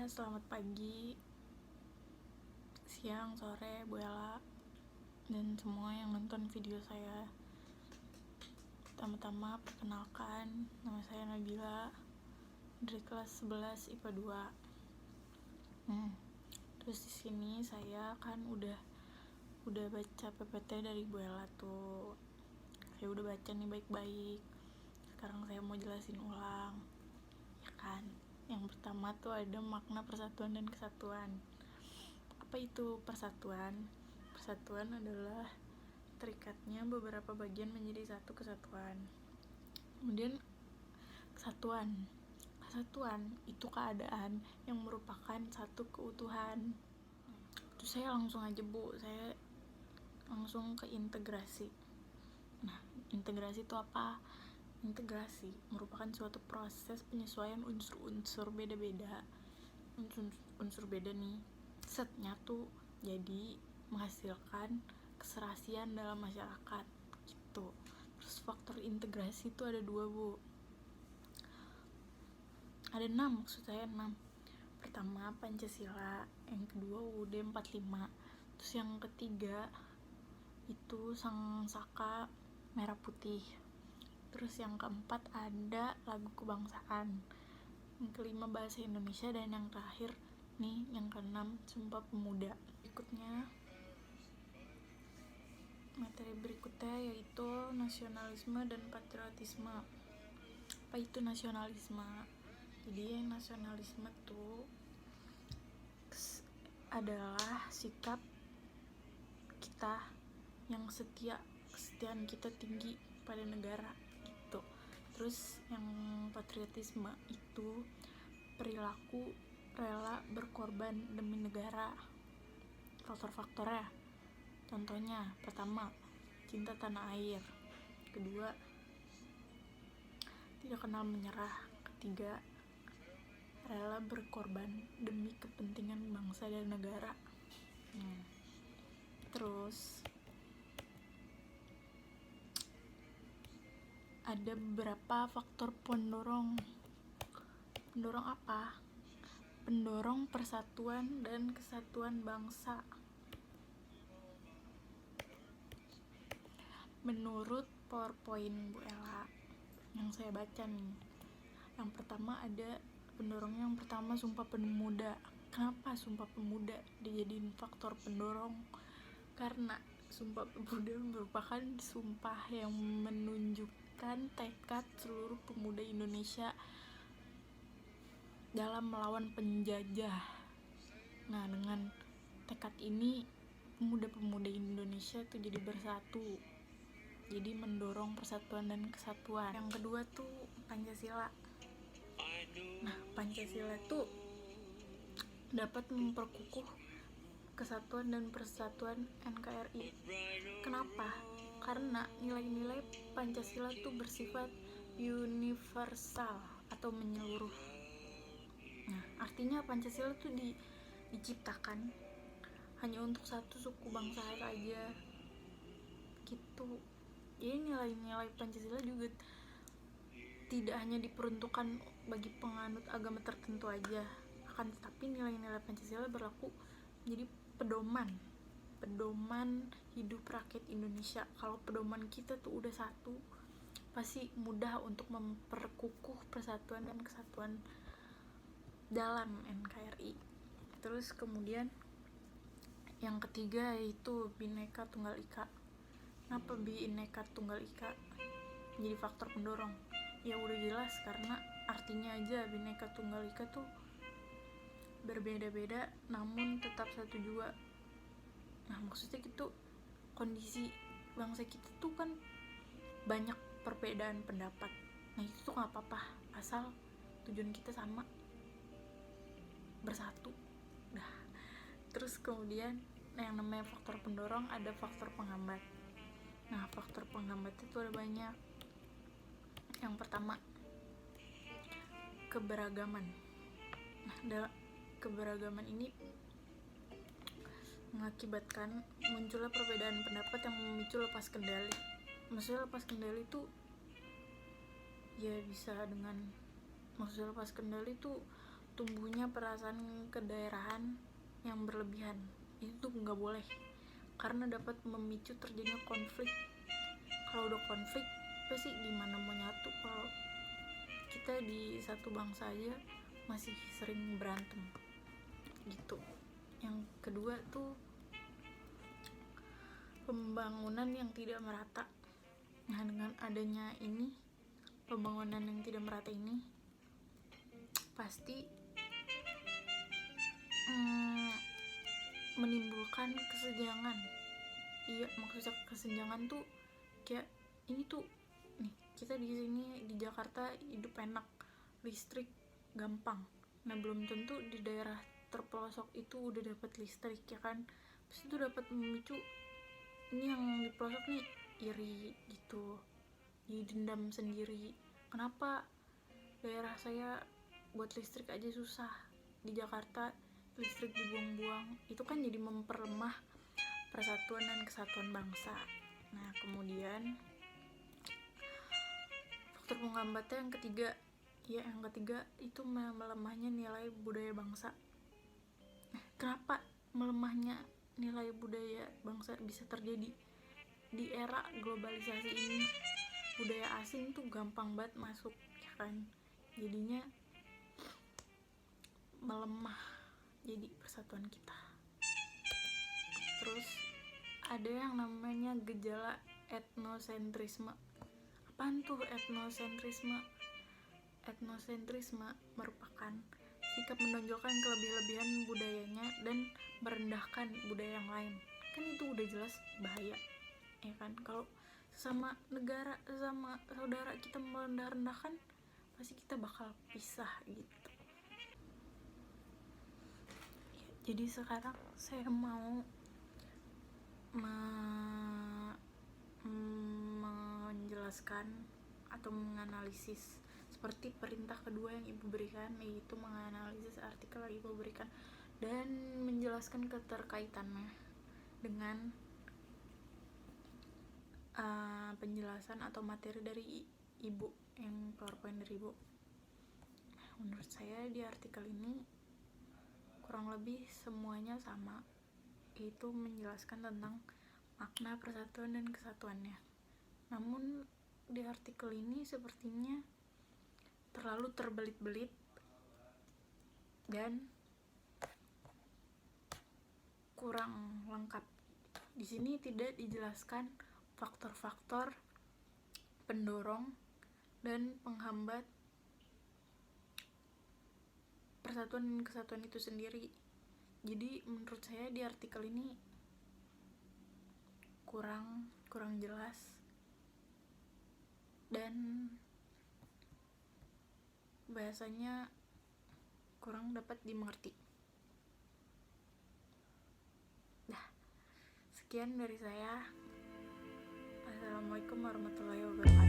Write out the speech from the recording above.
selamat pagi, siang, sore, Bu Ella, dan semua yang nonton video saya. Pertama-tama perkenalkan, nama saya Nabila dari kelas 11 IPA 2. Terus di sini saya kan udah baca PPT dari Bu Ella tuh. Saya udah baca nih baik-baik. Sekarang saya mau jelasin ulang, ya kan? Yang pertama tuh ada makna persatuan dan kesatuan. Apa itu persatuan? Persatuan adalah terikatnya beberapa bagian menjadi satu kesatuan. Kemudian kesatuan itu keadaan yang merupakan satu keutuhan. Terus saya langsung aja saya langsung ke integrasi. Nah, integrasi itu apa? Integrasi merupakan suatu proses penyesuaian unsur-unsur beda-beda. Unsur beda nih, setnya tuh jadi menghasilkan keserasian dalam masyarakat gitu. Terus faktor integrasi itu ada 2, Bu. Ada 6, maksud saya 6. Pertama Pancasila, yang kedua UUD 45, terus yang ketiga itu Sang Saka Merah Putih, terus yang keempat ada lagu kebangsaan, yang kelima bahasa Indonesia, dan yang terakhir nih, yang keenam Sumpah Pemuda. Materi berikutnya yaitu nasionalisme dan patriotisme. Apa itu nasionalisme? Jadi nasionalisme itu adalah sikap kita yang kesetiaan kita tinggi pada negara gitu. Terus yang patriotisme itu perilaku rela berkorban demi negara. Faktor-faktornya, contohnya, pertama, cinta tanah air. Kedua, tidak kenal menyerah. Ketiga, rela berkorban demi kepentingan bangsa dan negara. Terus ada beberapa faktor pendorong. Pendorong apa? Pendorong persatuan dan kesatuan bangsa. Menurut PowerPoint Bu Ella yang saya baca nih, yang pertama ada pendorongnya. Yang pertama Sumpah Pemuda. Kenapa Sumpah Pemuda dijadiin faktor pendorong? Karena Sumpah Pemuda merupakan sumpah yang menunjukkan tekad seluruh pemuda Indonesia dalam melawan penjajah. Nah, dengan tekad ini pemuda-pemuda Indonesia tuh jadi bersatu, jadi mendorong persatuan dan kesatuan. Yang kedua tuh Pancasila. Nah, Pancasila tuh dapat memperkukuh kesatuan dan persatuan NKRI. Kenapa? Karena nilai-nilai Pancasila tuh bersifat universal atau menyeluruh. Nah, artinya Pancasila tuh diciptakan hanya untuk satu suku bangsa saja gitu. Jadi nilai-nilai Pancasila juga tidak hanya diperuntukkan bagi penganut agama tertentu aja, akan tetapi nilai-nilai Pancasila berlaku menjadi pedoman hidup rakyat Indonesia. Kalau pedoman kita tuh udah satu, pasti mudah untuk memperkukuh persatuan dan kesatuan dalam NKRI. Terus kemudian yang ketiga yaitu Bhinneka Tunggal Ika. Kenapa Bhinneka Tunggal Ika jadi faktor pendorong? Ya udah jelas, karena artinya aja Bhinneka Tunggal Ika tuh berbeda-beda namun tetap satu jua. Nah, maksudnya gitu, kondisi bangsa kita tuh kan banyak perbedaan pendapat. Nah, itu tuh gak apa-apa asal tujuan kita sama, bersatu. Nah, terus kemudian yang namanya faktor pendorong ada faktor penghambat. Nah, faktor penghambat itu ada banyak. Yang pertama, keberagaman. Nah, keberagaman ini mengakibatkan munculnya perbedaan pendapat yang memicu lepas kendali. Maksudnya lepas kendali itu ya bisa dengan, maksudnya lepas kendali itu tumbuhnya perasaan kedaerahan yang berlebihan. Itu nggak boleh, karena dapat memicu terjadinya konflik. Kalau udah konflik, pasti gimana mau nyatu kalau kita di satu bangsa aja masih sering berantem gitu. Yang kedua tuh pembangunan yang tidak merata. Nah, dengan adanya ini, pembangunan yang tidak merata ini pasti menimbulkan kesenjangan. Iya, maksudnya kesenjangan tuh kayak ini tuh nih, kita di sini di Jakarta hidup enak, listrik gampang. Nah, belum tentu di daerah terpelosok itu udah dapat listrik, ya kan. Terus itu dapat memicu ini yang di pelosok nih iri gitu, jadi dendam sendiri. Kenapa daerah saya buat listrik aja susah, di Jakarta listrik dibuang-buang? Itu kan jadi memperlemah persatuan dan kesatuan bangsa. Nah, kemudian faktor penghambatnya yang ketiga, yang ketiga itu melemahnya nilai budaya bangsa. Kenapa melemahnya nilai budaya bangsa bisa terjadi? Di era globalisasi ini, budaya asing tuh gampang banget masuk, ya kan. Jadinya melemah jadi persatuan kita. Terus ada yang namanya gejala etnosentrisme. Apaan tuh etnosentrisme? Etnosentrisme merupakan sikap menonjolkan kelebihan budayanya dan merendahkan budaya yang lain. Kan itu udah jelas bahaya, ya kan. Kalau sesama negara, sama saudara kita merendah-rendahkan, pasti kita bakal pisah gitu. Jadi sekarang saya mau menjelaskan atau menganalisis seperti perintah kedua yang ibu berikan, yaitu menganalisis artikel yang ibu berikan dan menjelaskan keterkaitannya dengan penjelasan atau materi dari ibu, yang PowerPoint dari ibu. Menurut saya di artikel ini kurang lebih semuanya sama, yaitu menjelaskan tentang makna persatuan dan kesatuannya. Namun di artikel ini sepertinya terlalu terbelit-belit dan kurang lengkap. Di sini tidak dijelaskan faktor-faktor pendorong dan penghambat persatuan dan kesatuan itu sendiri. Jadi menurut saya di artikel ini kurang jelas dan bahasanya kurang dapat dimengerti. Sekian dari saya. Assalamualaikum warahmatullahi wabarakatuh.